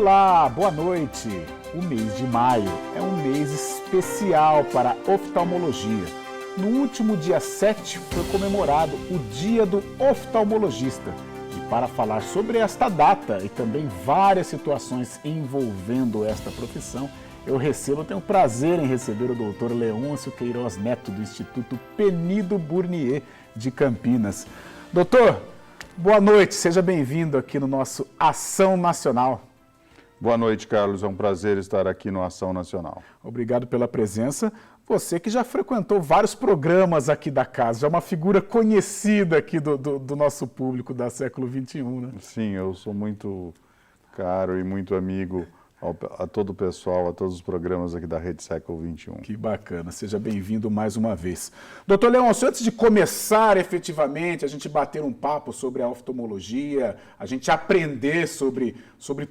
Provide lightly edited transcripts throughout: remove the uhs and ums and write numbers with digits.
Olá, boa noite! O mês de maio é um mês especial para a oftalmologia. No último dia 7 foi comemorado o Dia do Oftalmologista. E para falar sobre esta data e também várias situações envolvendo esta profissão, eu tenho o prazer em receber o Dr. Leôncio Queiroz Neto, do Instituto Penido Burnier de Campinas. Doutor, boa noite, seja bem-vindo aqui no nosso Ação Nacional. Boa noite, Carlos. É um prazer estar aqui no Ação Nacional. Obrigado pela presença. Você que já frequentou vários programas aqui da casa, já é uma figura conhecida aqui do nosso público da Século XXI, né? Sim, eu sou muito caro e muito amigo a todo o pessoal, a todos os programas aqui da Rede Século XXI. Que bacana, seja bem-vindo mais uma vez. Doutor Leôncio, antes de começar efetivamente, a gente bater um papo sobre a oftalmologia, a gente aprender sobre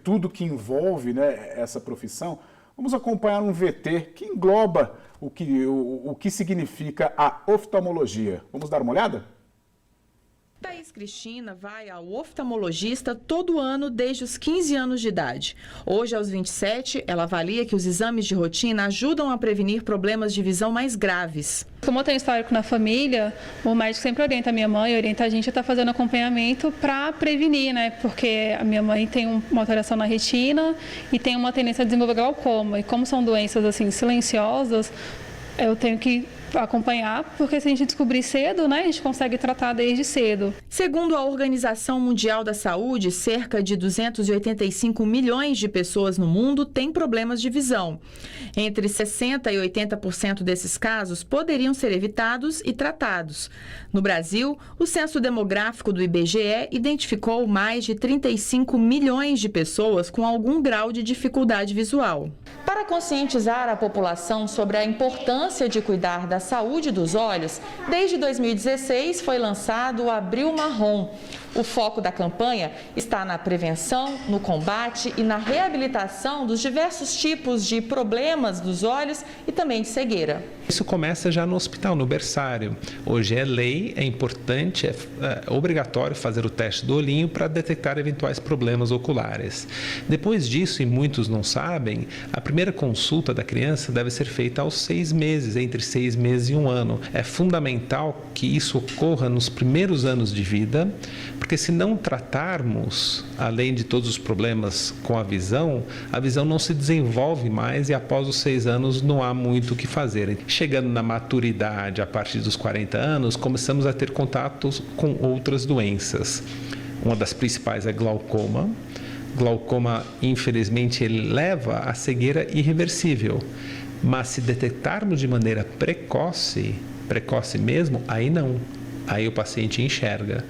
tudo que envolve, né, essa profissão, vamos acompanhar um VT que engloba o que significa a oftalmologia. Vamos dar uma olhada? Thaís Cristina vai ao oftalmologista todo ano desde os 15 anos de idade. Hoje, aos 27, ela avalia que os exames de rotina ajudam a prevenir problemas de visão mais graves. Como eu tenho histórico na família, o médico sempre orienta a minha mãe, orienta a gente a estar fazendo acompanhamento para prevenir, né? Porque a minha mãe tem uma alteração na retina e tem uma tendência a desenvolver glaucoma. E como são doenças assim silenciosas, eu tenho que acompanhar, porque se a gente descobrir cedo, né, a gente consegue tratar desde cedo. Segundo a Organização Mundial da Saúde, cerca de 285 milhões de pessoas no mundo têm problemas de visão. Entre 60% e 80% desses casos poderiam ser evitados e tratados. No Brasil, o censo demográfico do IBGE identificou mais de 35 milhões de pessoas com algum grau de dificuldade visual. Para conscientizar a população sobre a importância de cuidar da saúde dos olhos, desde 2016 foi lançado o Abril Marrom. O foco da campanha está na prevenção, no combate e na reabilitação dos diversos tipos de problemas dos olhos e também de cegueira. Isso começa já no hospital, no berçário. Hoje é lei, é importante, é obrigatório fazer o teste do olhinho para detectar eventuais problemas oculares. Depois disso, e muitos não sabem, a primeira consulta da criança deve ser feita aos 6 meses, entre 6 meses e 1 ano. É fundamental que isso ocorra nos primeiros anos de vida, porque se não tratarmos, além de todos os problemas com a visão não se desenvolve mais e após os 6 anos não há muito o que fazer. Chegando na maturidade, a partir dos 40 anos, começamos a ter contatos com outras doenças. Uma das principais é glaucoma. Glaucoma, infelizmente, ele leva à cegueira irreversível. Mas se detectarmos de maneira precoce mesmo, aí não. Aí o paciente enxerga.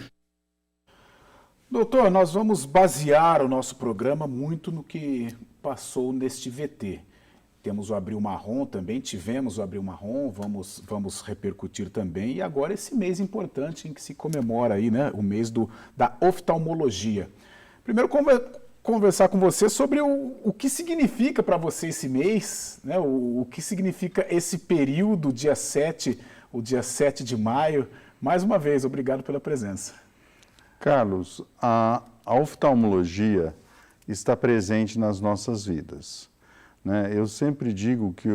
Doutor, nós vamos basear o nosso programa muito no que passou neste VT. Temos o Abril Marrom também, tivemos o Abril Marrom, vamos repercutir também. E agora esse mês importante em que se comemora aí, né, o mês da oftalmologia. Primeiro, conversar com você sobre o que significa para você esse mês, né, o que significa esse período, o dia 7 de maio. Mais uma vez, obrigado pela presença. Carlos, a oftalmologia está presente nas nossas vidas, né? Eu sempre digo que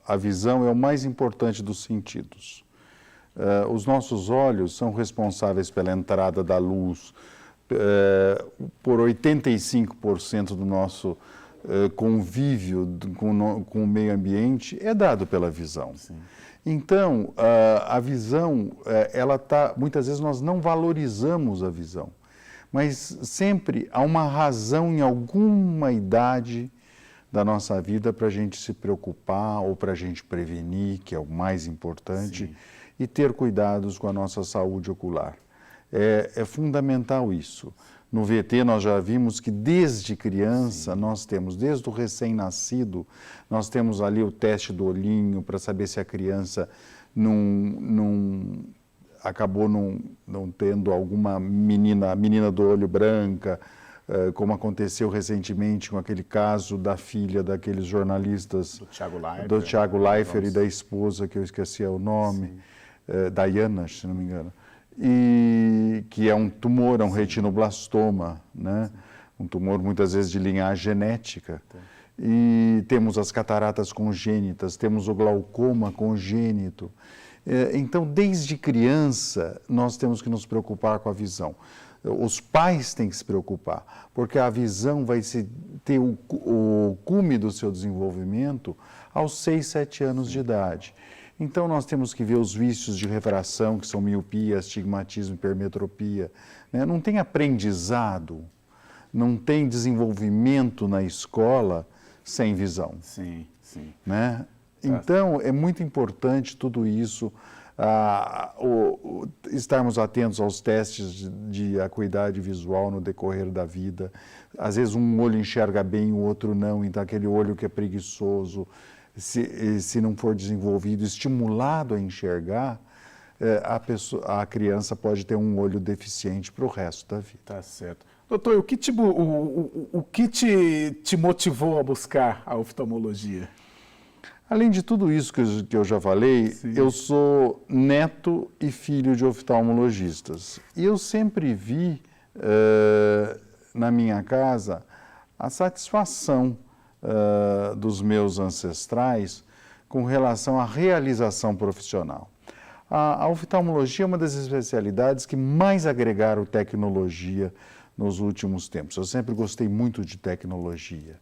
a visão é o mais importante dos sentidos. Os nossos olhos são responsáveis pela entrada da luz, por 85% do nosso convívio com o meio ambiente é dado pela visão. Sim. Então, a visão, muitas vezes nós não valorizamos a visão, mas sempre há uma razão em alguma idade da nossa vida para a gente se preocupar ou para a gente prevenir, que é o mais importante, sim, e ter cuidados com a nossa saúde ocular. É fundamental isso. No VT nós já vimos que desde criança, sim, nós temos, desde o recém-nascido, nós temos ali o teste do olhinho para saber se a criança acabou não tendo alguma menina do olho branca, como aconteceu recentemente com aquele caso da filha daqueles jornalistas, do Thiago Leifert e da esposa, que eu esqueci o nome, Diana, se não me engano. E que é um tumor, é um retinoblastoma, né? um tumor muitas vezes de linhagem genética. E temos as cataratas congênitas, temos o glaucoma congênito. Então, desde criança, nós temos que nos preocupar com a visão. Os pais têm que se preocupar, porque a visão vai ter o cume do seu desenvolvimento aos 6, 7 anos de idade. Então, nós temos que ver os vícios de refração, que são miopia, astigmatismo, hipermetropia. Né? Não tem aprendizado, não tem desenvolvimento na escola sem visão. Sim, sim. Né? Então, é muito importante tudo isso, estarmos atentos aos testes de acuidade visual no decorrer da vida. Às vezes um olho enxerga bem, o outro não, então aquele olho que é preguiçoso, se não for desenvolvido, estimulado a enxergar, a criança pode ter um olho deficiente para o resto da vida. Tá certo. Doutor, o que te motivou a buscar a oftalmologia? Além de tudo isso que eu já falei, sim, eu sou neto e filho de oftalmologistas. E eu sempre vi na minha casa a satisfação dos meus ancestrais com relação à realização profissional. A oftalmologia é uma das especialidades que mais agregaram tecnologia nos últimos tempos. Eu sempre gostei muito de tecnologia.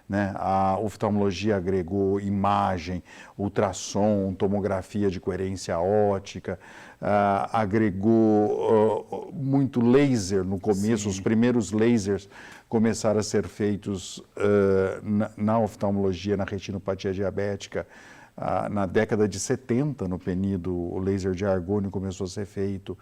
Né? A oftalmologia agregou imagem, ultrassom, tomografia de coerência óptica, agregou muito laser no começo. Sim. Os primeiros lasers começaram a ser feitos na oftalmologia, na retinopatia diabética, na década de 70, no penido, o laser de argônio começou a ser feito.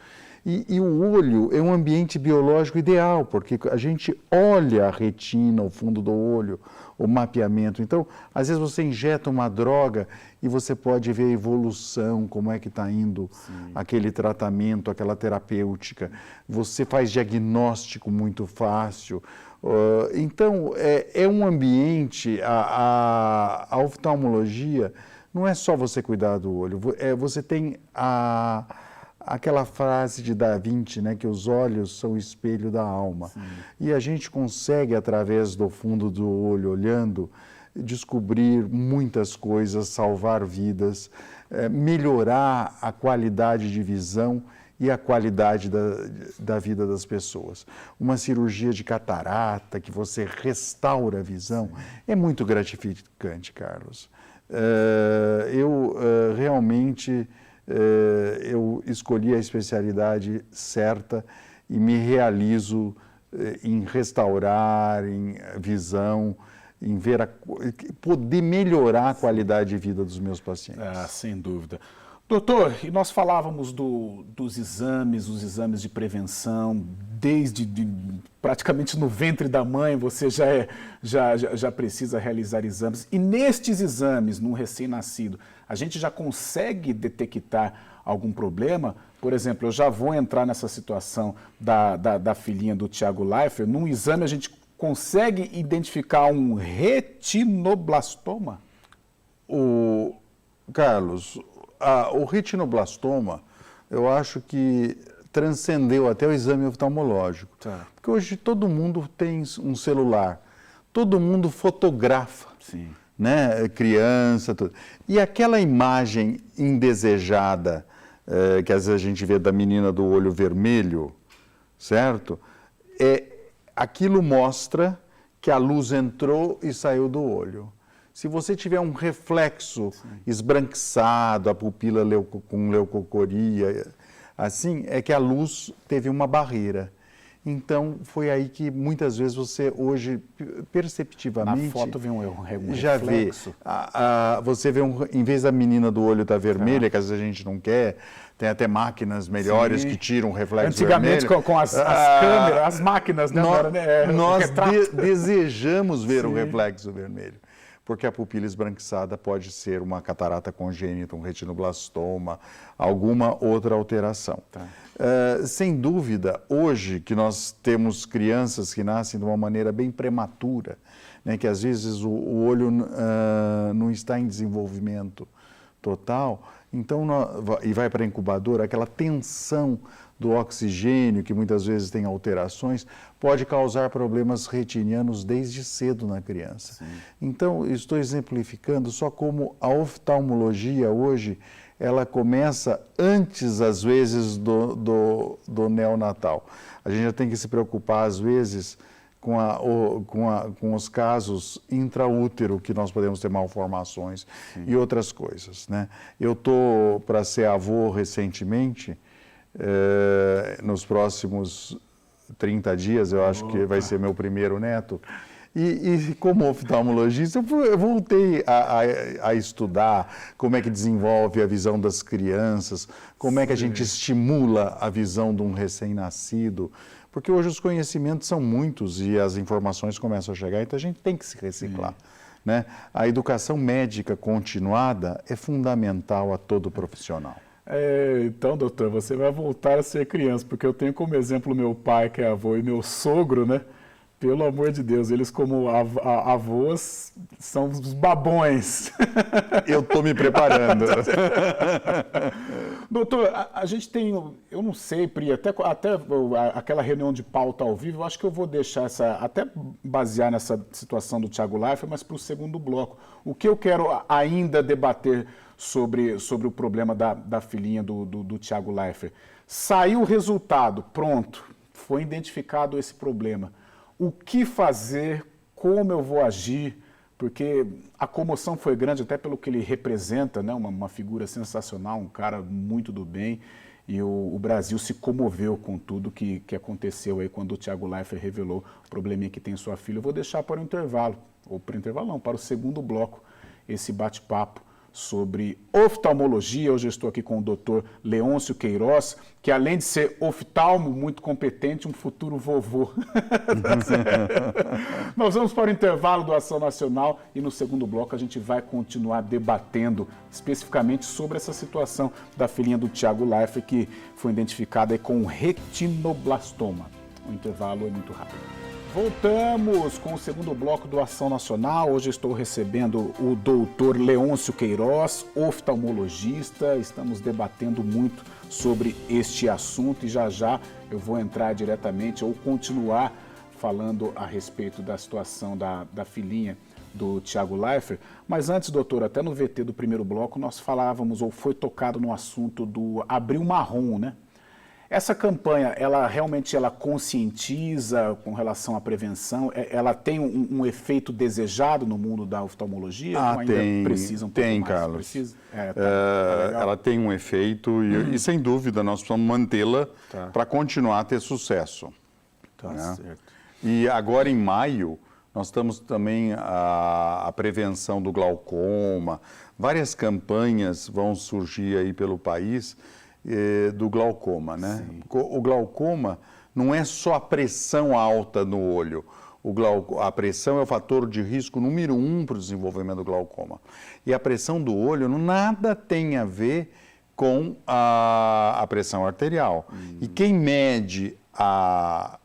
E o olho é um ambiente biológico ideal, porque a gente olha a retina, o fundo do olho, o mapeamento. Então, às vezes você injeta uma droga e você pode ver a evolução, como é que está indo, sim, aquele tratamento, aquela terapêutica. Você faz diagnóstico muito fácil. Então, é um ambiente, a oftalmologia não é só você cuidar do olho, você tem aquela frase de Da Vinci, né, que os olhos são o espelho da alma. Sim. E a gente consegue, através do fundo do olho, olhando, descobrir muitas coisas, salvar vidas, melhorar a qualidade de visão e a qualidade da vida das pessoas. Uma cirurgia de catarata, que você restaura a visão, sim, é muito gratificante, Carlos. Realmente... eu escolhi a especialidade certa e me realizo em restaurar, em visão, em poder melhorar a qualidade de vida dos meus pacientes. Sem dúvida. Doutor, e nós falávamos dos exames, os exames de prevenção, desde praticamente no ventre da mãe você já precisa realizar exames. E nestes exames, num recém-nascido, a gente já consegue detectar algum problema? Por exemplo, eu já vou entrar nessa situação da filhinha do Thiago Leifert. Num exame a gente consegue identificar um retinoblastoma? Carlos, o retinoblastoma, eu acho que transcendeu até o exame oftalmológico. Tá. Porque hoje todo mundo tem um celular, todo mundo fotografa. Sim. Né? Criança, tudo. E aquela imagem indesejada, que às vezes a gente vê da menina do olho vermelho, certo? Aquilo mostra que a luz entrou e saiu do olho. Se você tiver um reflexo, sim, esbranquiçado, a pupila com leucocoria, assim, é que a luz teve uma barreira. Então, foi aí que muitas vezes você hoje, perceptivamente... Na foto vê um já reflexo. Você vê, em vez da menina do olho estar vermelha, que às vezes a gente não quer, tem até máquinas melhores, sim, que tiram o reflexo antigamente, vermelho. Com as câmeras, as máquinas, né? Nós desejamos ver, sim, o reflexo vermelho. Porque a pupila esbranquiçada pode ser uma catarata congênita, um retinoblastoma, alguma outra alteração. Tá. Sem dúvida, hoje que nós temos crianças que nascem de uma maneira bem prematura, né, que às vezes o olho não está em desenvolvimento total, então, e vai para a incubadora, aquela tensão do oxigênio, que muitas vezes tem alterações, pode causar problemas retinianos desde cedo na criança. Sim. Então, estou exemplificando só como a oftalmologia hoje, ela começa antes, às vezes, do neonatal. A gente já tem que se preocupar, às vezes, com os casos intraútero, que nós podemos ter malformações. Sim. E outras coisas, né? Eu estou para ser avô recentemente, nos próximos 30 dias, eu acho que vai ser meu primeiro neto. E como oftalmologista, eu voltei a estudar como é que desenvolve a visão das crianças, como é que a gente estimula a visão de um recém-nascido, porque hoje os conhecimentos são muitos e as informações começam a chegar, então a gente tem que se reciclar. Né? A educação médica continuada é fundamental a todo profissional. Então, doutor, você vai voltar a ser criança, porque eu tenho como exemplo meu pai, que é avô, e meu sogro, né? Pelo amor de Deus, eles como avós são os babões. Eu estou me preparando. Doutor, a gente tem, eu não sei, Pri, até aquela reunião de pauta ao vivo, eu acho que eu vou deixar até basear nessa situação do Thiago Leifert, mas para o segundo bloco. O que eu quero ainda debater sobre o problema da filhinha do Thiago Leifert. Saiu o resultado, pronto, foi identificado esse problema. O que fazer, como eu vou agir, porque a comoção foi grande até pelo que ele representa, né? Uma figura sensacional, um cara muito do bem, e o Brasil se comoveu com tudo que aconteceu aí quando o Thiago Leifert revelou o probleminha que tem sua filha. Eu vou deixar para o intervalo, ou para o intervalo não, para o segundo bloco, esse bate-papo sobre oftalmologia. Hoje eu estou aqui com o Dr. Leôncio Queiroz, que além de ser oftalmo muito competente, um futuro vovô. Nós vamos para o intervalo do Ação Nacional e no segundo bloco a gente vai continuar debatendo especificamente sobre essa situação da filhinha do Thiago Leifert, que foi identificada aí com retinoblastoma. O intervalo é muito rápido. Voltamos com o segundo bloco do Ação Nacional. Hoje estou recebendo o doutor Leôncio Queiroz, oftalmologista. Estamos debatendo muito sobre este assunto e já eu vou entrar diretamente ou continuar falando a respeito da situação da filhinha do Thiago Leifert. Mas antes, doutor, até no VT do primeiro bloco nós falávamos, ou foi tocado no assunto do Abril Marrom, né? Essa campanha, ela realmente conscientiza com relação à prevenção? Ela tem um efeito desejado no mundo da oftalmologia? Tem, Carlos. Ela tem um efeito e sem dúvida, nós precisamos mantê-la para continuar a ter sucesso. Certo. E agora, em maio, nós estamos também a prevenção do glaucoma. Várias campanhas vão surgir aí pelo país do glaucoma, né? Sim. O glaucoma não é só a pressão alta no olho. A pressão é o fator de risco número 1 para o desenvolvimento do glaucoma. E a pressão do olho nada tem a ver com a pressão arterial. E quem mede a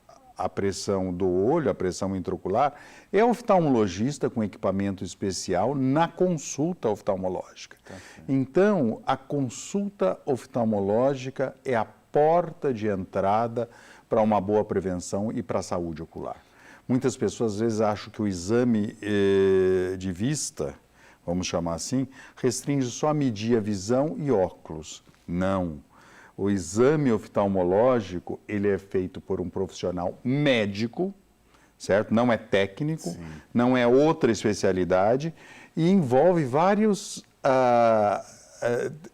pressão do olho, a pressão intraocular, é o oftalmologista com equipamento especial na consulta oftalmológica. Então, a consulta oftalmológica é a porta de entrada para uma boa prevenção e para a saúde ocular. Muitas pessoas, às vezes, acham que o exame de vista, vamos chamar assim, restringe só a medir a visão e óculos. Não. O exame oftalmológico, ele é feito por um profissional médico, certo? Não é técnico, não é outra especialidade e envolve vários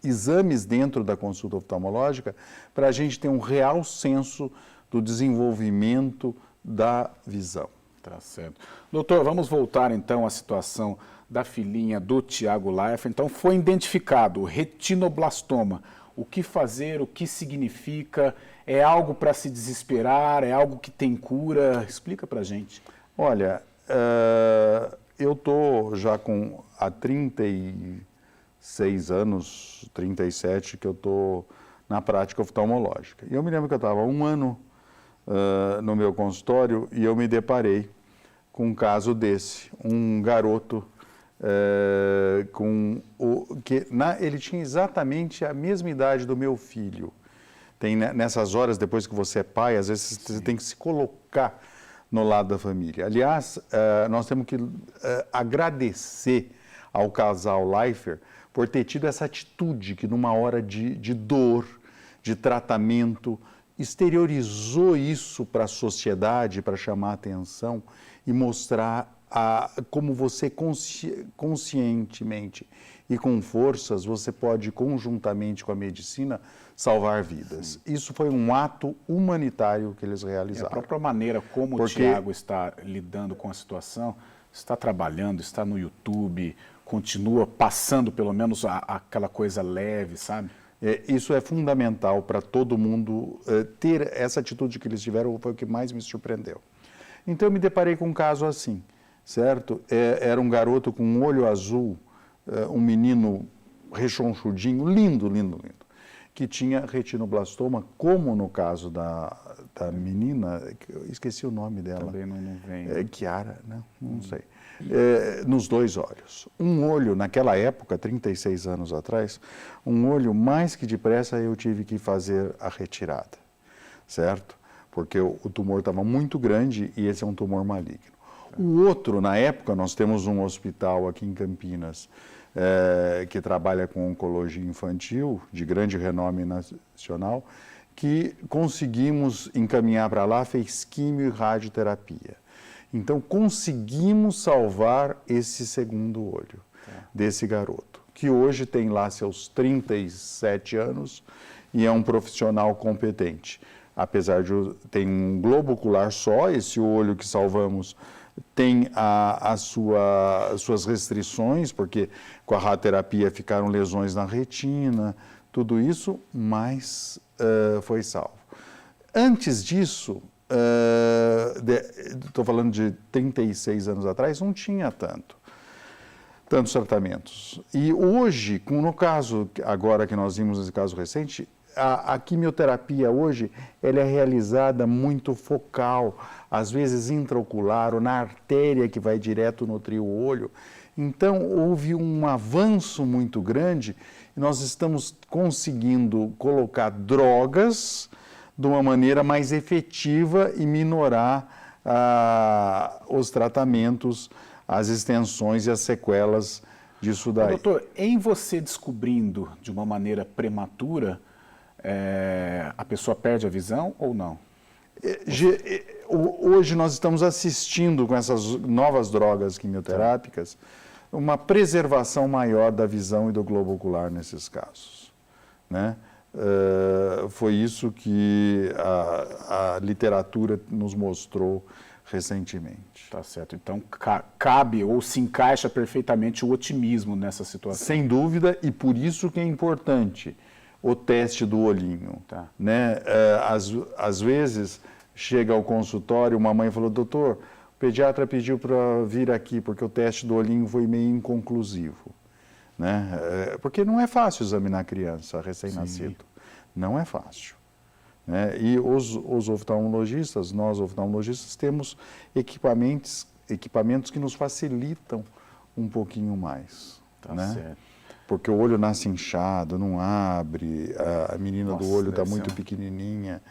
exames dentro da consulta oftalmológica para a gente ter um real senso do desenvolvimento da visão. Tá certo. Doutor, vamos voltar então à situação da filhinha do Thiago Leifert. Então, foi identificado o retinoblastoma. O que fazer, o que significa? É algo para se desesperar? É algo que tem cura? Explica para a gente. Olha, eu estou já há 36 anos, 37, que eu estou na prática oftalmológica. E eu me lembro que eu estava 1 ano no meu consultório e eu me deparei com um caso desse. Um garoto ele tinha exatamente a mesma idade do meu filho. Tem nessas horas, depois que você é pai, às vezes você tem que se colocar no lado da família. Aliás, nós temos que agradecer ao casal Leifer por ter tido essa atitude que numa hora de dor, de tratamento, exteriorizou isso para a sociedade, para chamar a atenção e mostrar como você conscientemente e com forças, você pode, conjuntamente com a medicina, salvar vidas. Sim. Isso foi um ato humanitário que eles realizaram. A própria maneira como o Tiago está lidando com a situação, está trabalhando, está no YouTube, continua passando pelo menos aquela coisa leve, sabe? Isso é fundamental para todo mundo ter essa atitude que eles tiveram, foi o que mais me surpreendeu. Então eu me deparei com um caso assim, certo? Era um garoto com um olho azul, um menino rechonchudinho, lindo, lindo, lindo, que tinha retinoblastoma, como no caso da menina, eu esqueci o nome dela. Também não vem. Chiara, né? Não sei. Nos 2 olhos. Um olho, naquela época, 36 anos atrás, um olho mais que depressa eu tive que fazer a retirada, certo? Porque o tumor estava muito grande e esse é um tumor maligno. O outro, na época, nós temos um hospital aqui em Campinas que trabalha com oncologia infantil, de grande renome nacional, que conseguimos encaminhar para lá, fez quimio e radioterapia. Então, conseguimos salvar esse segundo olho desse garoto, que hoje tem lá seus 37 anos e é um profissional competente. Apesar de ter um globo ocular só, esse olho que salvamos tem as suas restrições, porque com a radioterapia ficaram lesões na retina, tudo isso, mas foi salvo. Antes disso, estou falando de 36 anos atrás, não tinha tantos tratamentos. E hoje, no caso, agora que nós vimos esse caso recente, a quimioterapia hoje ela é realizada muito focal, às vezes intraocular ou na artéria que vai direto nutrir o olho. Então, houve um avanço muito grande e nós estamos conseguindo colocar drogas de uma maneira mais efetiva e minorar os tratamentos, as extensões e as sequelas disso daí. Doutor, em você descobrindo de uma maneira prematura, a pessoa perde a visão ou não? Hoje nós estamos assistindo com essas novas drogas quimioterápicas uma preservação maior da visão e do globo ocular nesses casos, né? Foi isso que a literatura nos mostrou recentemente. Tá certo. Então, cabe ou se encaixa perfeitamente o otimismo nessa situação. Sem dúvida, e por isso que é importante o teste do olhinho. Tá. Né? Às vezes, chega ao consultório, uma mãe falou, doutor, o pediatra pediu para vir aqui porque o teste do olhinho foi meio inconclusivo. Né? Porque não é fácil examinar a criança recém-nascido. Não é fácil. Né? E os oftalmologistas, nós oftalmologistas, temos equipamentos que nos facilitam um pouquinho mais. Tá né? certo. Porque o olho nasce inchado, não abre, a menina do olho está muito pequenininha.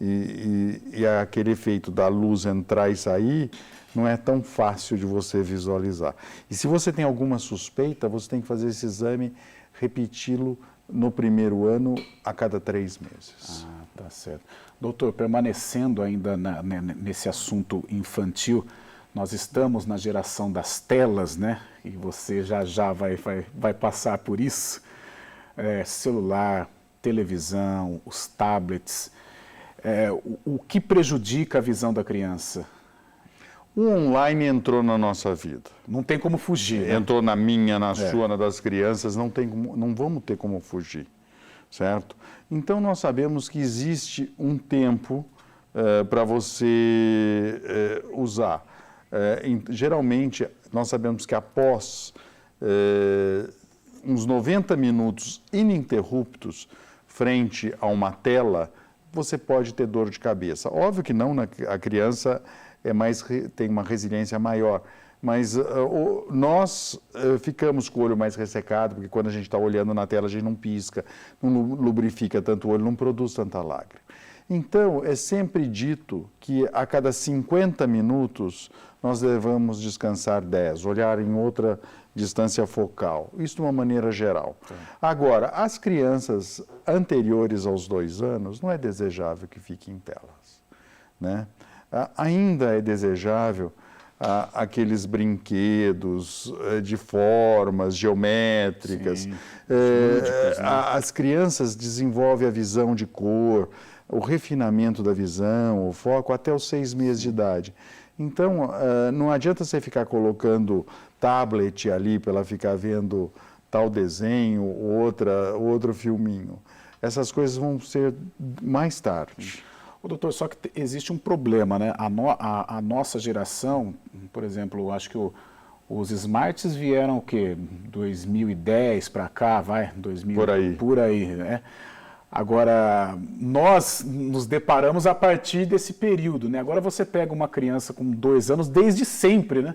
E aquele efeito da luz entrar e sair não é tão fácil de você visualizar. E se você tem alguma suspeita, você tem que fazer esse exame, repeti-lo no primeiro ano a cada 3 meses. Ah, tá certo. Doutor, permanecendo ainda nesse assunto infantil, nós estamos na geração das telas, né? E você já vai passar por isso. Celular, televisão, os tablets. O que prejudica a visão da criança? O online entrou na nossa vida. Não tem como fugir. Né? Entrou na minha, na sua, na das crianças, não vamos ter como fugir, certo? Então nós sabemos que existe um tempo para você usar. Geralmente, nós sabemos que após uns 90 minutos ininterruptos frente a uma tela, você pode ter dor de cabeça. Óbvio que não, a criança tem uma resiliência maior, Mas nós ficamos com o olho mais ressecado, porque quando a gente está olhando na tela, a gente não pisca, não lubrifica tanto o olho, não produz tanta lágrima. Então, é sempre dito que a cada 50 minutos nós devemos descansar 10, olhar em outra distância focal, isso de uma maneira geral. Agora, as crianças anteriores aos 2 anos, não é desejável que fiquem em telas, né? Ainda é desejável aqueles brinquedos de formas geométricas. Lúdicos, né? As crianças desenvolvem a visão de cor, o refinamento da visão, o foco, até os 6 meses de idade. Então, não adianta você ficar colocando tablet ali para ela ficar vendo tal desenho, outro filminho. Essas coisas vão ser mais tarde. Ô, doutor, só que existe um problema, né? A nossa geração, por exemplo, acho que os smarts vieram o quê? 2010 para cá, 2000, por aí, né? Agora, nós nos deparamos a partir desse período, né? Agora você pega uma criança com 2 anos desde sempre, né?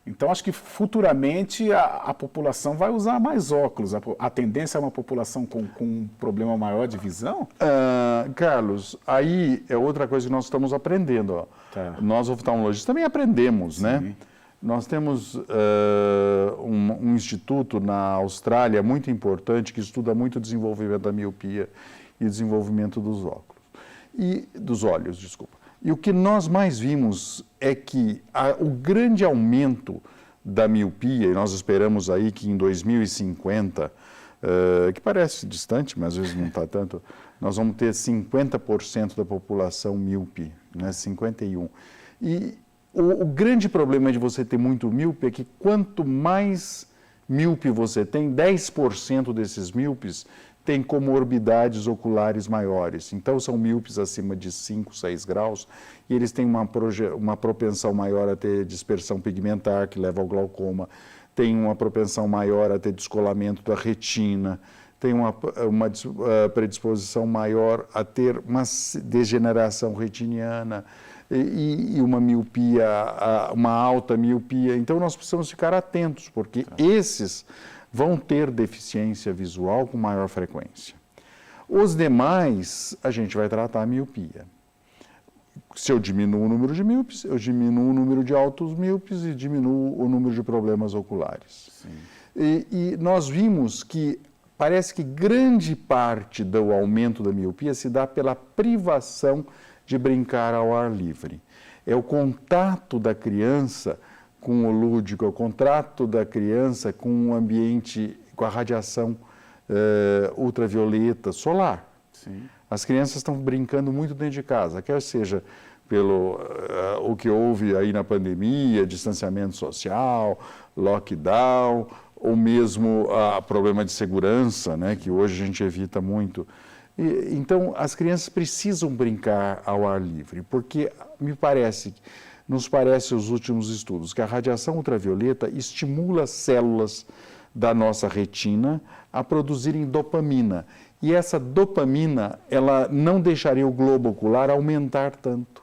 Então, acho que futuramente a população vai usar mais óculos. A tendência é uma população com um problema maior de visão? Carlos, aí é outra coisa que nós estamos aprendendo. Ó. Tá. Nós, oftalmologistas, também aprendemos, né? Nós temos um instituto na Austrália muito importante que estuda muito o desenvolvimento da miopia e desenvolvimento dos óculos. Dos olhos, desculpa. E o que nós mais vimos é que o grande aumento da miopia, e nós esperamos aí que em 2050, que parece distante, mas às vezes não está tanto, nós vamos ter 50% da população míope, né? 51%. E o grande problema de você ter muito míope é que quanto mais míope você tem, 10% desses míopes têm comorbidades oculares maiores. Então, são míopes acima de 5, 6 graus e eles têm uma propensão maior a ter dispersão pigmentar, que leva ao glaucoma, tem uma propensão maior a ter descolamento da retina, tem uma predisposição maior a ter uma degeneração retiniana e uma miopia, uma alta miopia. Então, nós precisamos ficar atentos, porque esses vão ter deficiência visual com maior frequência. Os demais, a gente vai tratar a miopia. Se eu diminuo o número de míopes, eu diminuo o número de altos míopes e diminuo o número de problemas oculares. E nós vimos que parece que grande parte do aumento da miopia se dá pela privação de brincar ao ar livre. É o contato da criança com o lúdico, é o contato da criança com o ambiente, com a radiação ultravioleta solar. Sim. As crianças estão brincando muito dentro de casa, quer seja pelo o que houve aí na pandemia, distanciamento social, lockdown, ou mesmo problema de segurança, né, que hoje a gente evita muito. Então, as crianças precisam brincar ao ar livre, porque nos parece os últimos estudos, que a radiação ultravioleta estimula as células da nossa retina a produzirem dopamina. E essa dopamina, ela não deixaria o globo ocular aumentar tanto,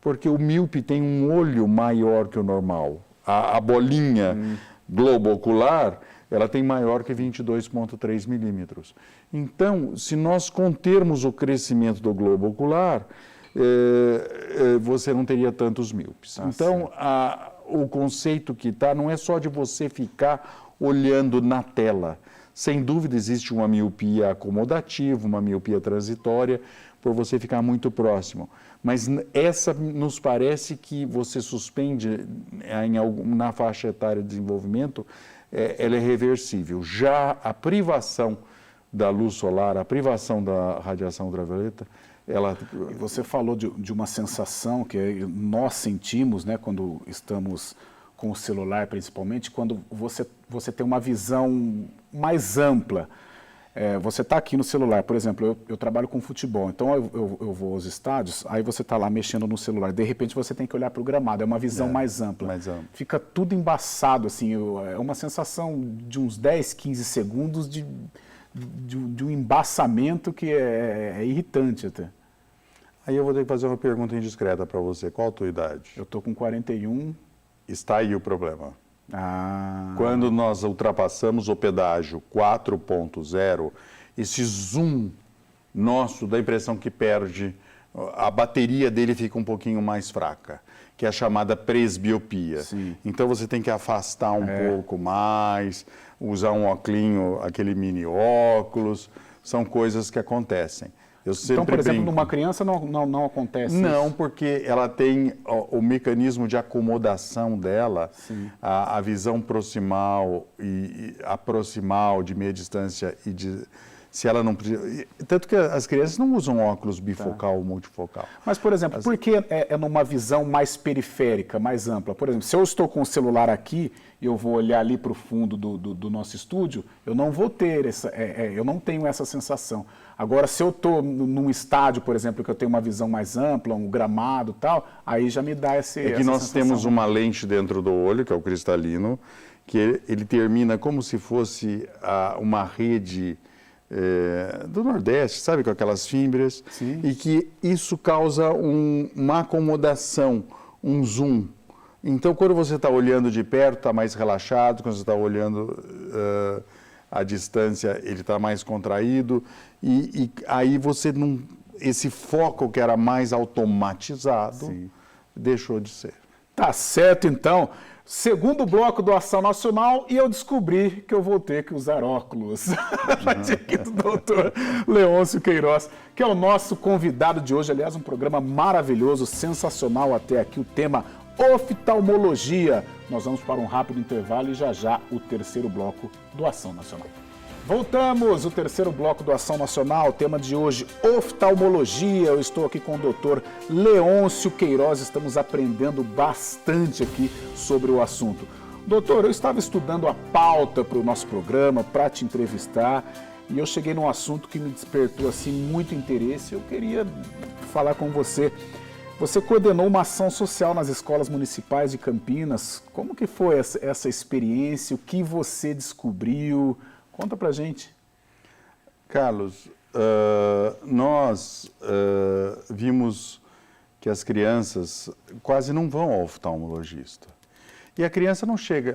porque o míope tem um olho maior que o normal. A bolinha globo ocular, ela tem maior que 22,3 milímetros. Então, se nós contermos o crescimento do globo ocular, você não teria tantos míopes. Então, o conceito que está não é só de você ficar olhando na tela. Sem dúvida, existe uma miopia acomodativa, uma miopia transitória, por você ficar muito próximo. Mas essa nos parece que você suspende na faixa etária de desenvolvimento, ela é reversível. Já a privação da luz solar, a privação da radiação ultravioleta, E você falou de uma sensação que nós sentimos, né, quando estamos com o celular, principalmente, quando você tem uma visão mais ampla. Você está aqui no celular, por exemplo, eu trabalho com futebol, então eu vou aos estádios, aí você está lá mexendo no celular, de repente você tem que olhar para o gramado, é uma visão mais ampla. Fica tudo embaçado, assim, é uma sensação de uns 10, 15 segundos de um embaçamento que é irritante até. Aí eu vou ter que fazer uma pergunta indiscreta para você. Qual a tua idade? Eu estou com 41. está aí o problema. Ah. Quando nós ultrapassamos o pedágio 4.0, esse zoom nosso dá a impressão que perde, a bateria dele fica um pouquinho mais fraca, que é a chamada presbiopia. Sim. Então você tem que afastar um pouco mais, usar um óculinho, aquele mini óculos, são coisas que acontecem. Então, por exemplo, numa criança não acontece Não, isso? porque ela tem o mecanismo de acomodação dela, a visão proximal e a proximal de meia distância e de... Se ela não precisa... Tanto que as crianças não usam óculos bifocal ou multifocal. Mas, por exemplo, por que é numa visão mais periférica, mais ampla? Por exemplo, se eu estou com o celular aqui e eu vou olhar ali para o fundo do nosso estúdio, eu não vou ter eu não tenho essa sensação. Agora, se eu estou num estádio, por exemplo, que eu tenho uma visão mais ampla, um gramado e tal, aí já me dá essa sensação. Nós temos uma lente dentro do olho, que é o cristalino, que ele termina como se fosse uma rede... do Nordeste, sabe, com aquelas fibras, Sim. E que isso causa uma acomodação, um zoom. Então, quando você está olhando de perto, está mais relaxado, quando você está olhando à distância, ele está mais contraído, e aí você não... Esse foco que era mais automatizado, deixou de ser. Tá certo, então. Segundo bloco do Ação Nacional, e eu descobri que eu vou ter que usar óculos. A dica do doutor Leôncio Queiroz, que é o nosso convidado de hoje. Aliás, um programa maravilhoso, sensacional até aqui, o tema oftalmologia. Nós vamos para um rápido intervalo e já o terceiro bloco do Ação Nacional. Voltamos, o terceiro bloco do Ação Nacional, tema de hoje, oftalmologia. Eu estou aqui com o doutor Leôncio Queiroz, estamos aprendendo bastante aqui sobre o assunto. Doutor, eu estava estudando a pauta para o nosso programa, para te entrevistar, e eu cheguei num assunto que me despertou assim, muito interesse. Eu queria falar com você. Você coordenou uma ação social nas escolas municipais de Campinas. Como que foi essa experiência? O que você descobriu? Conta pra gente. Carlos, nós vimos que as crianças quase não vão ao oftalmologista. E a criança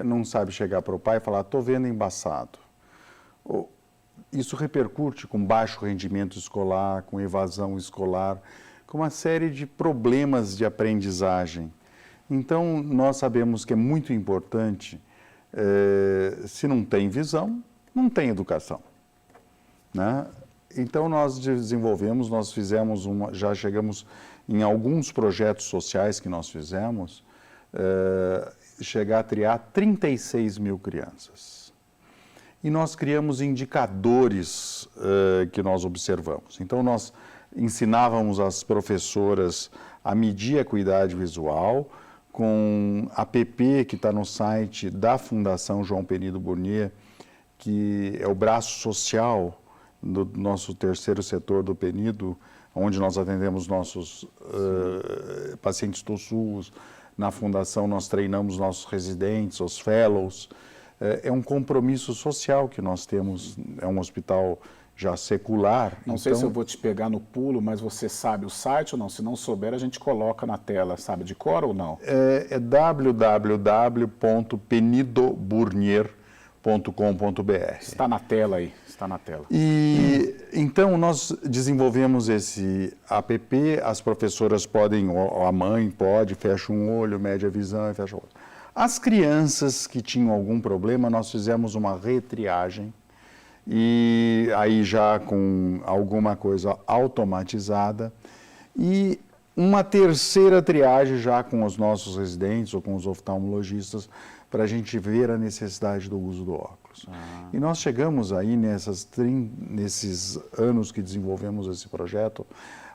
não sabe chegar para o pai e falar, estou vendo embaçado. Isso repercute com baixo rendimento escolar, com evasão escolar, com uma série de problemas de aprendizagem. Então, nós sabemos que é muito importante, se não tem visão, não tem educação, né? Então nós já chegamos em alguns projetos sociais que nós fizemos, chegar a triar 36 mil crianças. E nós criamos indicadores que nós observamos. Então nós ensinávamos as professoras a medir a acuidade visual com app que está no site da Fundação João Penido Burnier, que é o braço social do nosso terceiro setor do Penido, onde nós atendemos nossos pacientes do SUS. Na Fundação nós treinamos nossos residentes, os fellows. É um compromisso social que nós temos, é um hospital já secular. Não sei se eu vou te pegar no pulo, mas você sabe o site ou não? Se não souber, a gente coloca na tela, sabe de cor ou não? É www.penidoburnier.com.br. Está na tela aí, está na tela. E então nós desenvolvemos esse app, as professoras podem, ou a mãe pode, fecha um olho, mede a visão e fecha o olho. As crianças que tinham algum problema, nós fizemos uma retriagem, e aí já com alguma coisa automatizada, e uma terceira triagem já com os nossos residentes ou com os oftalmologistas, para a gente ver a necessidade do uso do óculos. E nós chegamos aí, nesses anos que desenvolvemos esse projeto,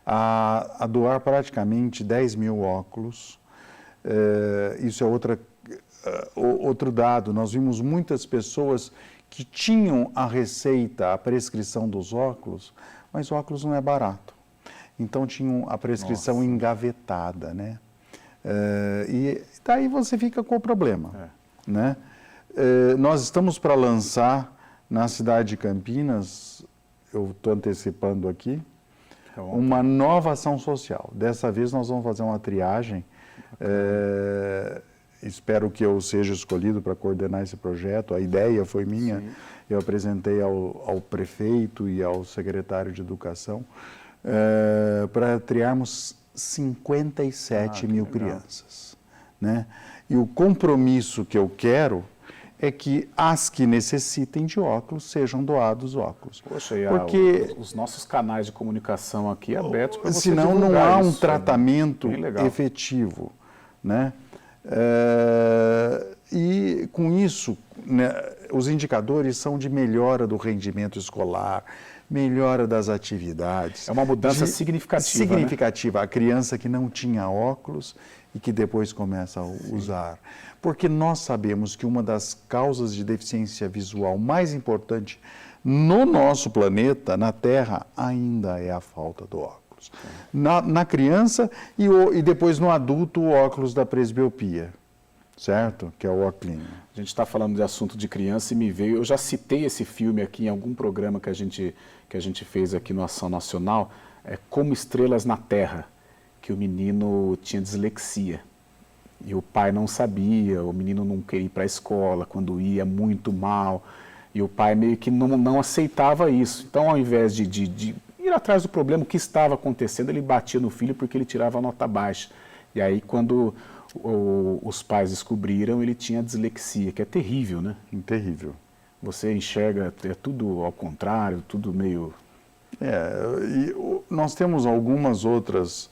a doar praticamente 10 mil óculos. Isso é outro dado. Nós vimos muitas pessoas que tinham a receita, a prescrição dos óculos, mas o óculos não é barato. Então tinham a prescrição engavetada, né? E daí você fica com o problema. Né? Nós estamos para lançar na cidade de Campinas, eu estou antecipando aqui, uma nova ação social. Dessa vez nós vamos fazer uma triagem espero que eu seja escolhido para coordenar esse projeto. A ideia foi minha, sim. Eu apresentei ao prefeito e ao secretário de Educação para triarmos 57 mil crianças, né? E o compromisso que eu quero é que as que necessitem de óculos sejam doados óculos. Poxa, porque os nossos canais de comunicação aqui abertos para você divulgar. Senão não há um tratamento efetivo, né? E com isso, né, os indicadores são de melhora do rendimento escolar, melhora das atividades. É uma mudança significativa. Significativa. Né? A criança que não tinha óculos e que depois começa a usar. Porque nós sabemos que uma das causas de deficiência visual mais importante no nosso planeta, na Terra, ainda é a falta do óculos. Na criança e depois no adulto, o óculos da presbiopia, certo? Que é o óculos. A gente está falando de assunto de criança e me veio... Eu já citei esse filme aqui em algum programa que a gente fez aqui no Ação Nacional, Como Estrelas na Terra, que o menino tinha dislexia. E o pai não sabia, o menino não queria ir para a escola, quando ia muito mal, e o pai meio que não aceitava isso. Então, ao invés de ir atrás do problema, o que estava acontecendo, ele batia no filho porque ele tirava a nota baixa. E aí, quando os pais descobriram, ele tinha dislexia, que é terrível, né? Terrível. Você enxerga, é tudo ao contrário, tudo meio... E nós temos algumas outras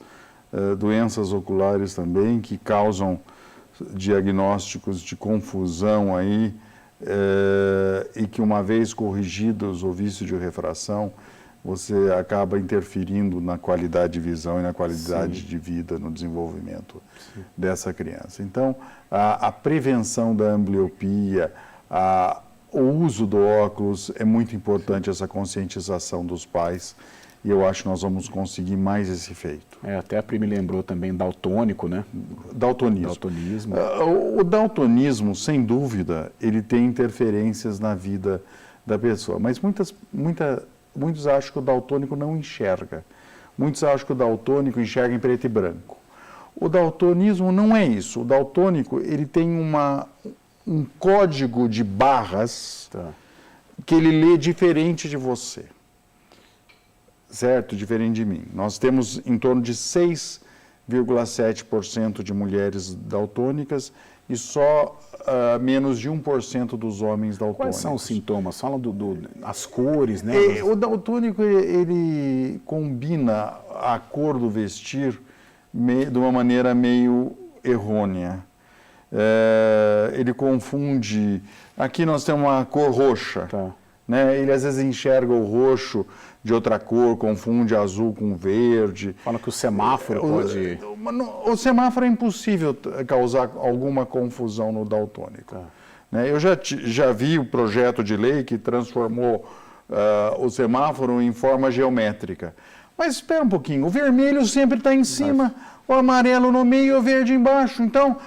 doenças oculares também que causam diagnósticos de confusão aí e que uma vez corrigidos o vício de refração, você acaba interferindo na qualidade de visão e na qualidade Sim. de vida, no desenvolvimento Sim. dessa criança. Então, a prevenção da ambliopia, o uso do óculos é muito importante, essa conscientização dos pais. E eu acho que nós vamos conseguir mais esse feito. Até a Pri me lembrou também daltônico, né? Daltonismo. O daltonismo, sem dúvida, ele tem interferências na vida da pessoa. Mas muitos acham que o daltônico não enxerga. Muitos acham que o daltônico enxerga em preto e branco. O daltonismo não é isso. O daltônico, ele tem um código de barras que ele lê diferente de você. Certo? Diferente de mim. Nós temos em torno de 6,7% de mulheres daltônicas e só menos de 1% dos homens daltônicos. Quais são os sintomas? Falam as cores, né? O daltônico, ele combina a cor do vestir de uma maneira meio errônea. Ele confunde... Aqui nós temos uma cor roxa. Né? Ele às vezes enxerga o roxo de outra cor, confunde azul com verde. Fala que o semáforo pode... O semáforo é impossível causar alguma confusão no daltônico. Né? Eu já vi o projeto de lei que transformou o semáforo em forma geométrica. Mas espera um pouquinho, o vermelho sempre está em cima, o amarelo no meio e o verde embaixo. Então,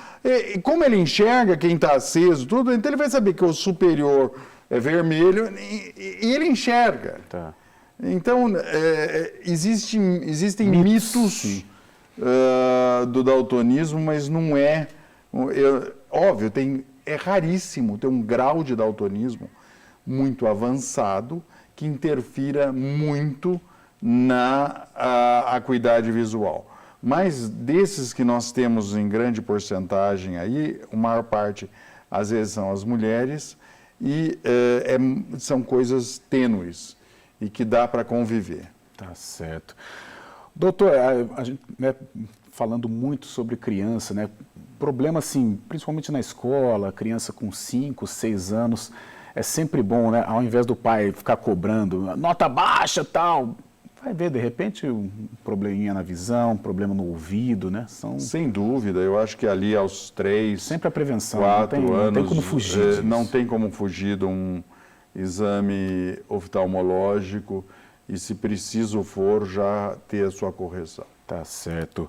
como ele enxerga quem está aceso, tudo, então ele vai saber que o superior é vermelho e ele enxerga. Então, existem mitos do daltonismo, mas não é... óbvio, é raríssimo ter um grau de daltonismo muito avançado que interfira muito na acuidade visual. Mas desses que nós temos em grande porcentagem aí, a maior parte, às vezes, são as mulheres e são coisas tênues e que dá para conviver. Tá certo. Doutor, a gente, né, falando muito sobre criança, né, problema assim, principalmente na escola, criança com 5, 6 anos, é sempre bom, né, ao invés do pai ficar cobrando, nota baixa tal, vai ver, de repente, um probleminha na visão, um problema no ouvido, né? Sem dúvida, eu acho que ali aos 3, sempre a prevenção, 4 anos, não tem como fugir disso. Não tem como fugir de um exame oftalmológico e, se preciso for, já ter a sua correção. Tá certo.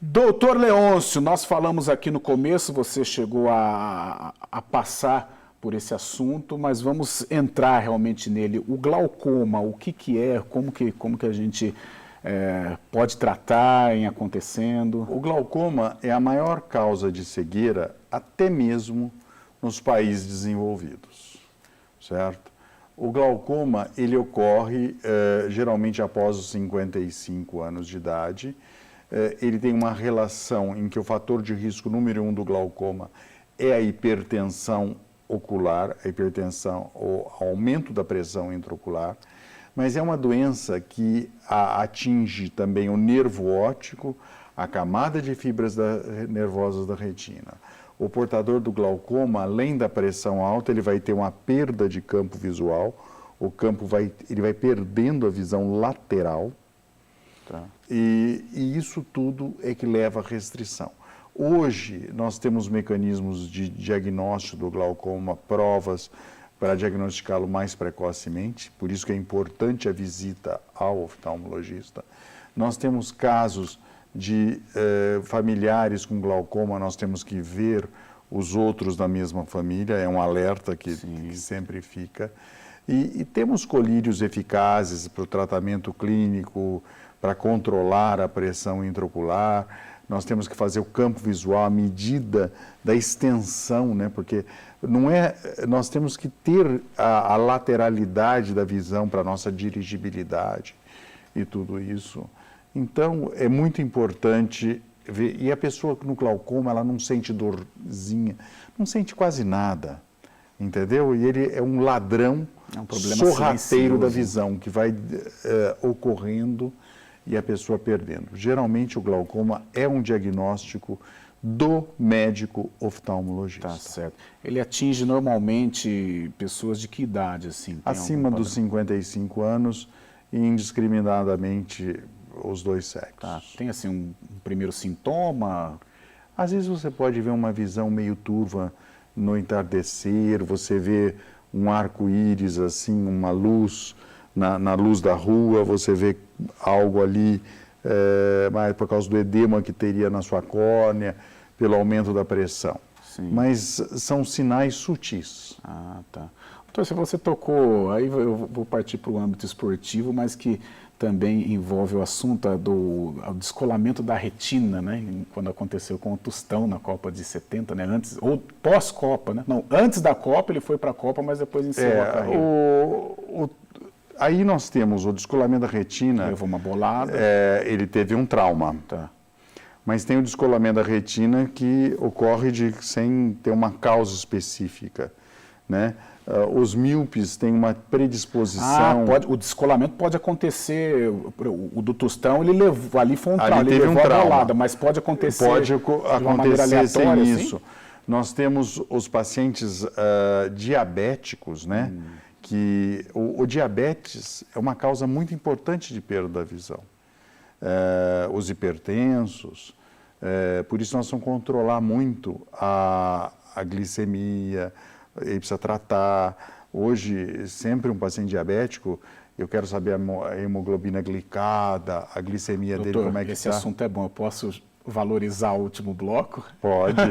Doutor Leôncio, nós falamos aqui no começo, você chegou a passar por esse assunto, mas vamos entrar realmente nele. O glaucoma, o que é, como que a gente pode tratar em acontecendo? O glaucoma é a maior causa de cegueira até mesmo nos países desenvolvidos, certo? O glaucoma, ele ocorre geralmente após os 55 anos de idade. Ele tem uma relação em que o fator de risco número 1 do glaucoma é a hipertensão ocular, a hipertensão ou aumento da pressão intraocular, mas é uma doença que atinge também o nervo óptico, a camada de fibras nervosas da retina. O portador do glaucoma, além da pressão alta, ele vai ter uma perda de campo visual, ele vai perdendo a visão lateral, tá? E isso tudo é que leva à restrição. Hoje, nós temos mecanismos de diagnóstico do glaucoma, provas para diagnosticá-lo mais precocemente, por isso que é importante a visita ao oftalmologista. Nós temos casos de familiares com glaucoma, nós temos que ver os outros da mesma família, é um alerta que sempre fica. E temos colírios eficazes para o tratamento clínico, para controlar a pressão intraocular. Nós temos que fazer o campo visual à medida da extensão, né? Porque nós temos que ter a lateralidade da visão para a nossa dirigibilidade e tudo isso. Então, é muito importante ver. E a pessoa no glaucoma, ela não sente dorzinha, não sente quase nada, entendeu? E ele é um ladrão sorrateiro da visão, que vai ocorrendo e a pessoa perdendo. Geralmente, o glaucoma é um diagnóstico do médico oftalmologista. Tá certo. Ele atinge normalmente pessoas de que idade, assim? Acima dos 55 anos e indiscriminadamente os dois sexos. Tá. Tem assim um primeiro sintoma? Às vezes você pode ver uma visão meio turva no entardecer, você vê um arco-íris, assim, uma luz na luz da rua, você vê algo ali, mas por causa do edema que teria na sua córnea, pelo aumento da pressão. Sim. Mas são sinais sutis. Ah, tá. Então, se você tocou, aí eu vou partir para o âmbito esportivo, mas que também envolve o assunto do descolamento da retina, né? Quando aconteceu com o Tostão na Copa de 70, né? Antes, ou pós-Copa, né? Não, antes da Copa ele foi para a Copa, mas depois encerrou a carreira. Aí nós temos o descolamento da retina. Levou uma bolada. Ele teve um trauma. Tá. Mas tem o descolamento da retina que ocorre sem ter uma causa específica, né? Os míopes têm uma predisposição... o descolamento pode acontecer, o do Tostão, ele levou, ali foi um trauma, ele teve um trauma, bolada, mas pode acontecer de uma maneira aleatória, sem isso. Assim? Nós temos os pacientes diabéticos, né? Que o diabetes é uma causa muito importante de perda da visão. Os hipertensos, por isso nós vamos controlar muito a glicemia, ele precisa tratar. Hoje, sempre um paciente diabético, eu quero saber a hemoglobina glicada, a glicemia Doutor, dele, como é que está. Esse assunto é bom, eu posso valorizar o último bloco? Pode.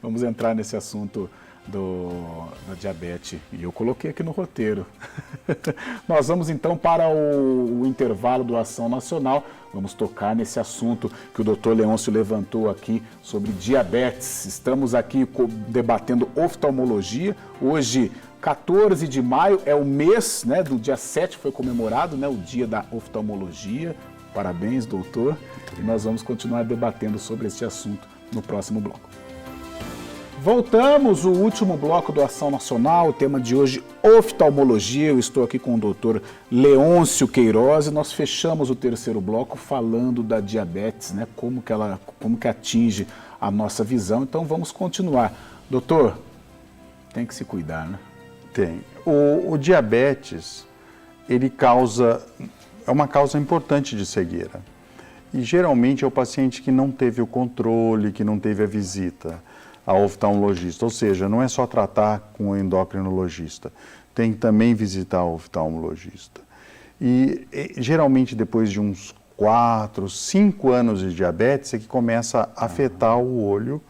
Vamos entrar nesse assunto da diabetes, e eu coloquei aqui no roteiro. Nós vamos então para o intervalo do Ação Nacional, vamos tocar nesse assunto que o Dr. Leôncio levantou aqui sobre diabetes. Estamos aqui debatendo oftalmologia. Hoje, 14 de maio, é o mês, né, do dia 7 foi comemorado, né, o dia da oftalmologia. Parabéns, doutor. E nós vamos continuar debatendo sobre esse assunto no próximo bloco. Voltamos, o último bloco do Ação Nacional, o tema de hoje, oftalmologia. Eu estou aqui com o doutor Leôncio Queiroz e nós fechamos o terceiro bloco falando da diabetes, né? Como que atinge a nossa visão. Então vamos continuar. Doutor, tem que se cuidar, né? Tem. O diabetes, é uma causa importante de cegueira. E geralmente é o paciente que não teve o controle, que não teve a visita ao oftalmologista, ou seja, não é só tratar com o endocrinologista, tem que também visitar o oftalmologista. E geralmente depois de uns 4, 5 anos de diabetes é que começa a afetar o olho,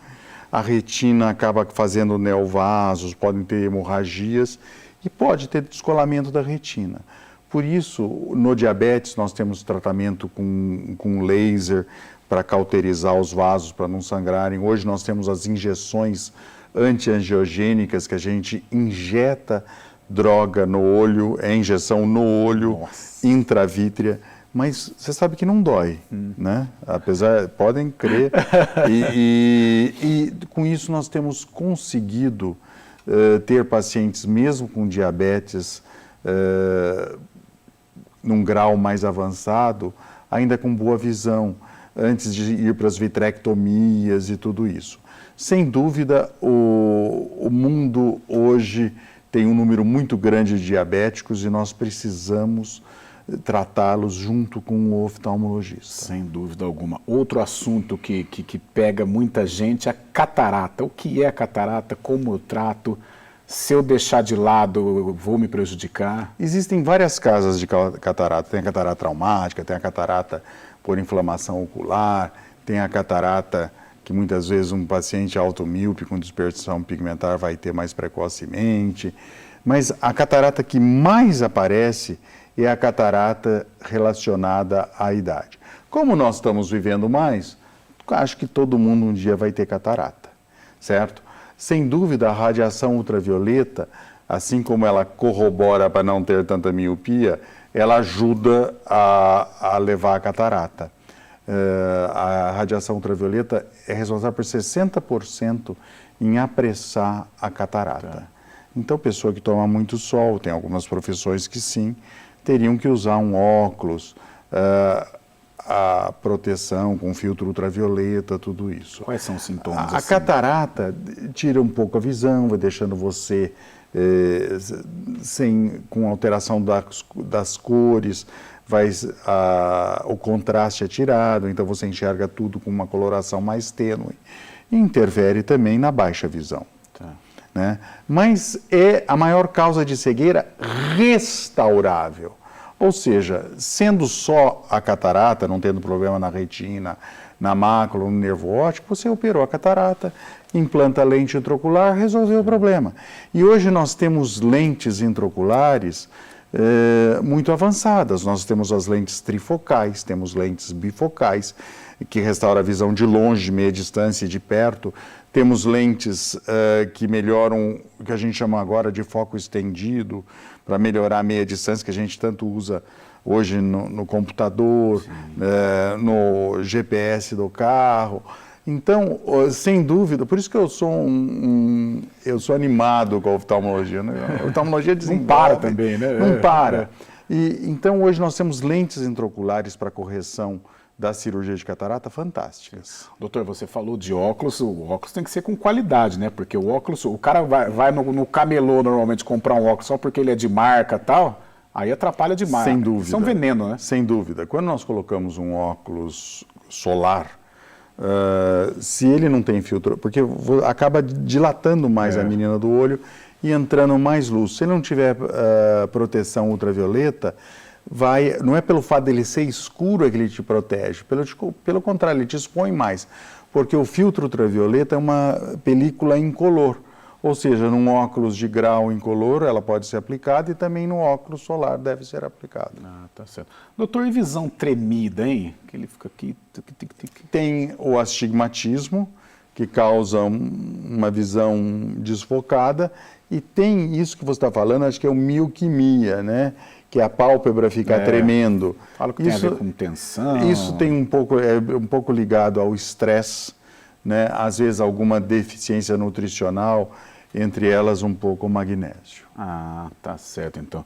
a retina acaba fazendo neovasos, podem ter hemorragias e pode ter descolamento da retina. Por isso, no diabetes, nós temos tratamento com laser para cauterizar os vasos, para não sangrarem. Hoje nós temos as injeções antiangiogênicas, que a gente injeta droga no olho, é injeção no olho, intravítrea. Mas você sabe que não dói, né? Apesar, podem crer. E com isso nós temos conseguido ter pacientes, mesmo com diabetes, num grau mais avançado, ainda com boa visão, antes de ir para as vitrectomias e tudo isso. Sem dúvida, o mundo hoje tem um número muito grande de diabéticos e nós precisamos tratá-los junto com o oftalmologista. Sem dúvida alguma. Outro assunto que pega muita gente é a catarata. O que é a catarata? Como eu trato? Se eu deixar de lado, eu vou me prejudicar? Existem várias casas de catarata. Tem a catarata traumática, tem a catarata por inflamação ocular, tem a catarata que muitas vezes um paciente automíope com dispersão pigmentar vai ter mais precocemente. Mas a catarata que mais aparece é a catarata relacionada à idade. Como nós estamos vivendo mais, acho que todo mundo um dia vai ter catarata, certo? Sem dúvida, a radiação ultravioleta, assim como ela corrobora para não ter tanta miopia, ela ajuda a levar a catarata. A radiação ultravioleta é responsável por 60% em apressar a catarata. Tá. Então, pessoa que toma muito sol, tem algumas profissões que sim, teriam que usar um óculos, a proteção com filtro ultravioleta, tudo isso. Quais são os sintomas? A catarata tira um pouco a visão, vai deixando você com alteração das cores, o contraste é tirado, então você enxerga tudo com uma coloração mais tênue. E interfere também na baixa visão. Tá. Né? Mas é a maior causa de cegueira restaurável. Ou seja, sendo só a catarata, não tendo problema na retina, na mácula, no nervo óptico, você operou a catarata, implanta lente intraocular, resolveu o problema. E hoje nós temos lentes intraoculares muito avançadas. Nós temos as lentes trifocais, temos lentes bifocais, que restauram a visão de longe, de meia distância e de perto. Temos lentes que melhoram, o que a gente chama agora de foco estendido, para melhorar a meia distância, que a gente tanto usa hoje no computador, no GPS do carro. Então, sem dúvida, por isso que eu sou eu sou animado com a oftalmologia. Né? A oftalmologia não para também, né? Não para. E, então, hoje nós temos lentes intraoculares para correção da cirurgia de catarata fantásticas. Doutor, você falou de óculos, o óculos tem que ser com qualidade, né? Porque o óculos, o cara vai no camelô normalmente comprar um óculos só porque ele é de marca e tal, aí atrapalha demais. Sem dúvida. Isso é um veneno, né? Sem dúvida. Quando nós colocamos um óculos solar, se ele não tem filtro, porque acaba dilatando mais a menina do olho e entrando mais luz. Se ele não tiver proteção ultravioleta, não é pelo fato dele ser escuro que ele te protege, pelo contrário, ele te expõe mais, porque o filtro ultravioleta é uma película incolor, ou seja, num óculos de grau incolor ela pode ser aplicada e também no óculos solar deve ser aplicada. Ah, tá certo. Doutor, e visão tremida, hein? Que ele fica aqui... Tem o astigmatismo, que causa uma visão desfocada, e tem isso que você está falando, acho que é o mioquimia, né? Que a pálpebra fica tremendo. Fala que tem a ver com tensão. Isso tem um pouco ligado ao estresse, né? Às vezes alguma deficiência nutricional, entre elas um pouco o magnésio. Ah, tá certo então.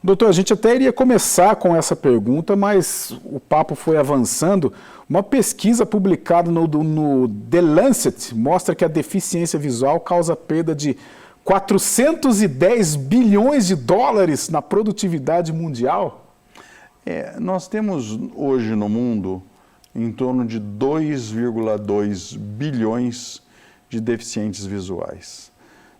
Doutor, a gente até iria começar com essa pergunta, mas o papo foi avançando. Uma pesquisa publicada no The Lancet mostra que a deficiência visual causa perda de 410 bilhões de dólares na produtividade mundial? Nós temos hoje no mundo em torno de 2,2 bilhões de deficientes visuais,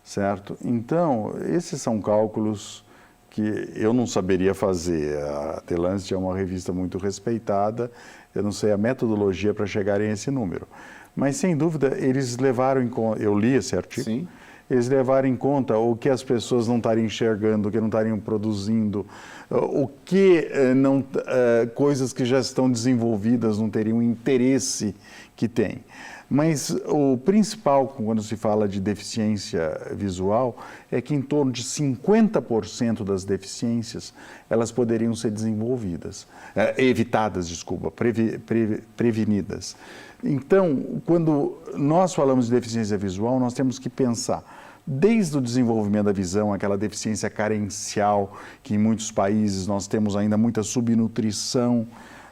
certo? Então, esses são cálculos que eu não saberia fazer. A The Lancet é uma revista muito respeitada, eu não sei a metodologia para chegarem a esse número. Mas, sem dúvida, eles levaram em conta, eu li esse artigo, sim, eles levarem em conta o que as pessoas não estariam enxergando, o que não estariam produzindo, o que coisas que já estão desenvolvidas não teriam o interesse que têm. Mas o principal, quando se fala de deficiência visual, é que em torno de 50% das deficiências, elas poderiam ser prevenidas. Então, quando nós falamos de deficiência visual, nós temos que pensar desde o desenvolvimento da visão, aquela deficiência carencial, que em muitos países nós temos ainda muita subnutrição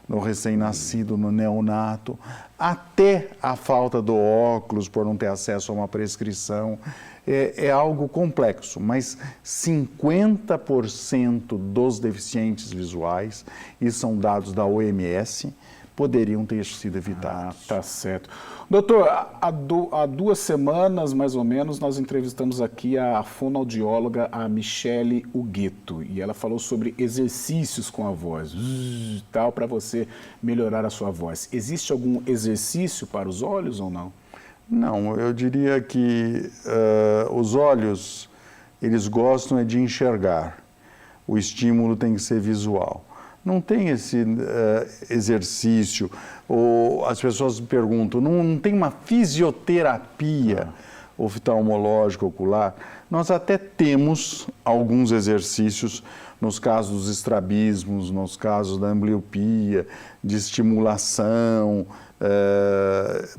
no recém-nascido, no neonato, até a falta do óculos por não ter acesso a uma prescrição. É algo complexo, mas 50% dos deficientes visuais, e são dados da OMS, poderiam ter sido evitados. Tá certo. Doutor, há 2 semanas, mais ou menos, nós entrevistamos aqui a fonoaudióloga, a Michele Hugueto, e ela falou sobre exercícios com a voz, tal, para você melhorar a sua voz. Existe algum exercício para os olhos ou não? Não, eu diria que os olhos, eles gostam de enxergar. O estímulo tem que ser visual. Não tem esse exercício, ou as pessoas me perguntam, não tem uma fisioterapia oftalmológica ocular? Nós até temos alguns exercícios nos casos dos estrabismos, nos casos da ambliopia, de estimulação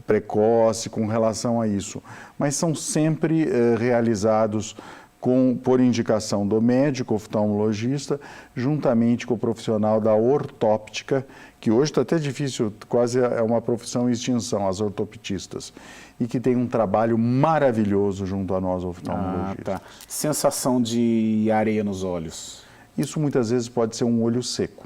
precoce com relação a isso, mas são sempre realizados por indicação do médico oftalmologista, juntamente com o profissional da ortóptica, que hoje está até difícil, quase é uma profissão em extinção, as ortoptistas, e que tem um trabalho maravilhoso junto a nós oftalmologistas. Sensação de areia nos olhos. Isso muitas vezes pode ser um olho seco.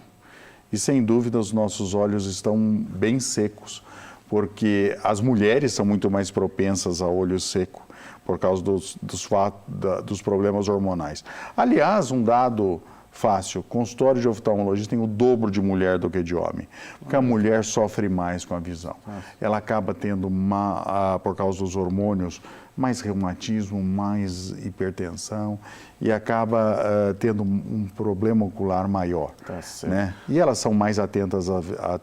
E sem dúvida os nossos olhos estão bem secos, porque as mulheres são muito mais propensas a olho seco, por causa dos problemas hormonais. Aliás, um dado fácil, consultório de oftalmologista tem o dobro de mulher do que de homem, porque a mulher sofre mais com a visão. Ela acaba tendo, por causa dos hormônios, mais reumatismo, mais hipertensão e acaba tendo um problema ocular maior. Né? E elas são mais atentas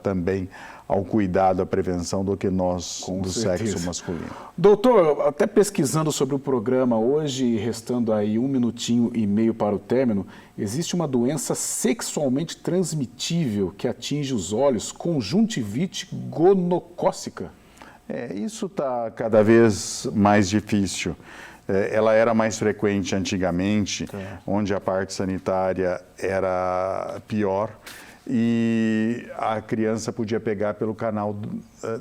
também ao cuidado, à prevenção do que nós do sexo masculino. Doutor, até pesquisando sobre o programa hoje, restando aí 1 minutinho e meio para o término, existe uma doença sexualmente transmitível que atinge os olhos, conjuntivite gonocócica. Isso está cada vez mais difícil. Ela era mais frequente antigamente, onde a parte sanitária era pior e a criança podia pegar pelo canal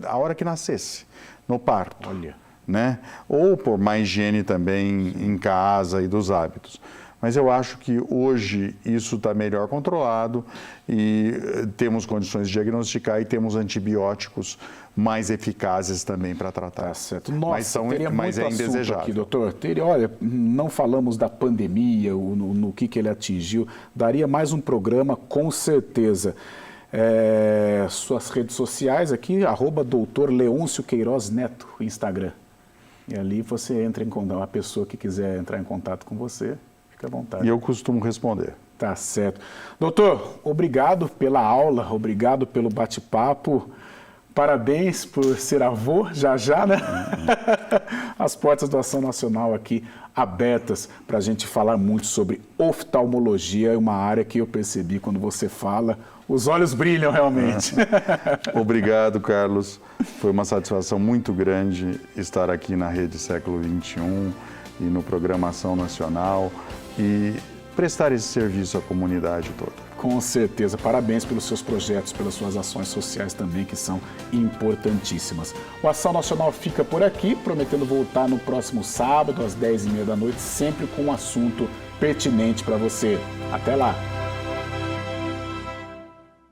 a hora que nascesse, no parto. Olha. Né? Ou por má higiene também em casa e dos hábitos. Mas eu acho que hoje isso está melhor controlado e temos condições de diagnosticar e temos antibióticos mais eficazes também para tratar. Tá certo. Nossa, mas é indesejável. Aqui, doutor. Olha, não falamos da pandemia, no que ele atingiu. Daria mais um programa, com certeza. Suas redes sociais aqui, @Dr. Leôncio Queiroz Neto, Instagram. E ali você entra em contato, a pessoa que quiser entrar em contato com você, fica à vontade. E eu costumo responder. Tá certo. Doutor, obrigado pela aula, obrigado pelo bate-papo. Parabéns por ser avô, já, né? As portas do Ação Nacional aqui abertas para a gente falar muito sobre oftalmologia. É uma área que eu percebi quando você fala, os olhos brilham realmente. Obrigado, Carlos. Foi uma satisfação muito grande estar aqui na Rede Século XXI e no programa Ação Nacional e prestar esse serviço à comunidade toda. Com certeza. Parabéns pelos seus projetos, pelas suas ações sociais também, que são importantíssimas. O Ação Nacional fica por aqui, prometendo voltar no próximo sábado, às 10h30 da noite, sempre com um assunto pertinente para você. Até lá!